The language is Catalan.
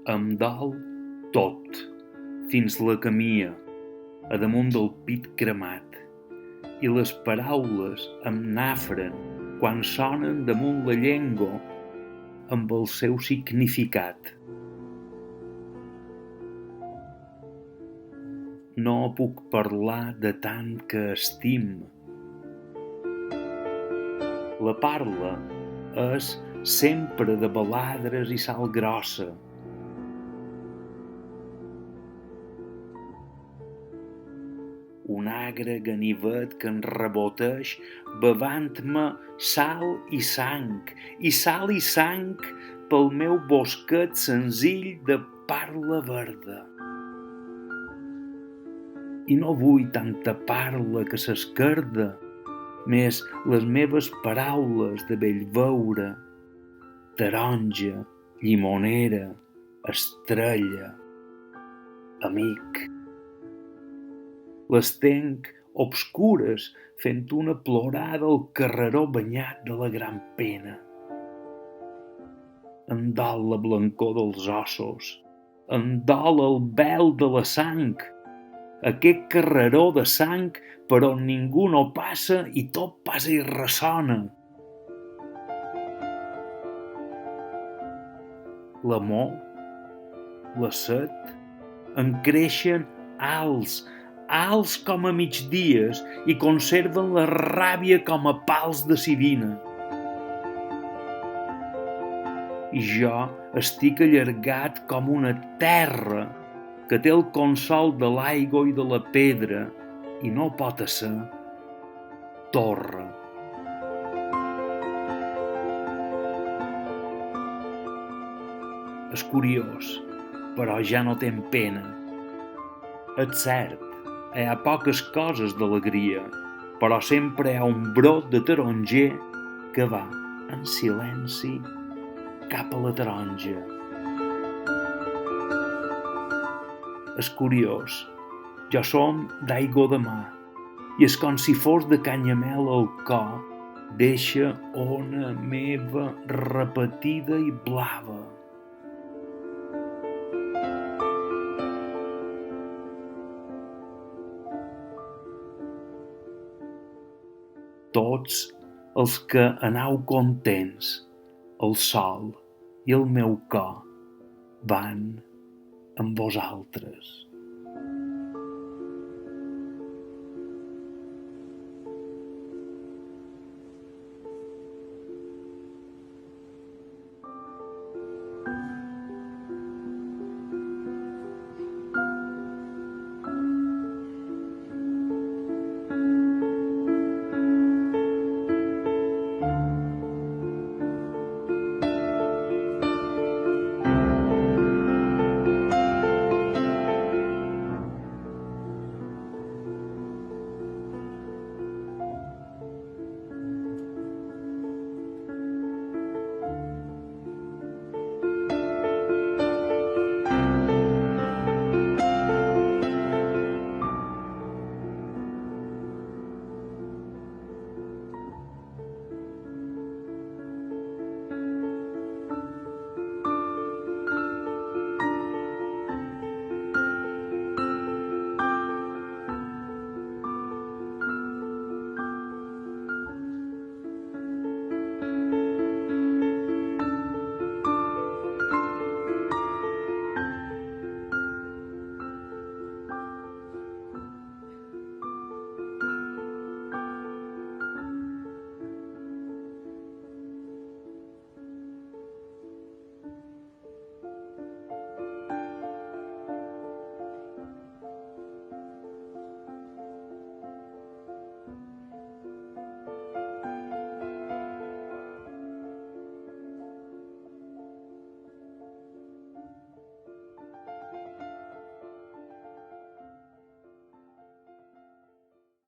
Em dol tot, fins la camia, a damunt del pit cremat, i les paraules em nafren quan sonen damunt la llengua amb el seu significat. No puc parlar de tant que estim. La parla és sempre de baladres i sal grossa. Un agre ganivet que em reboteix bevant-me sal i sang pel meu bosquet senzill de parla verda. I no vull tanta parla que s'esquerda, més les meves paraules de bellveure, taronja, llimonera, estrella, amic. Les tenc obscures fent una plorada al carreró banyat de la gran pena. Em dol la blancor dels ossos, em dol el vel de la sang, aquest carreró de sang per on ningú no passa i tot passa i ressona. L'amor, la set, en creixen alts com a migdies i conserven la ràbia com a pals de sibina. I jo estic allargat com una terra que té el consol de l'aigua i de la pedra i no pot ésser torre. És curiós, però ja no tenc pena. És cert, hi ha poques coses d'alegria, però sempre hi ha un brot de taronger que va en silenci cap a la taronja. És curiós, jo som d'aigua de mar i és com si fos de canyamel al cor d'eixa ona meva repetida i blava. Tots els que anau contents, el sol i el meu cor van amb vosaltres.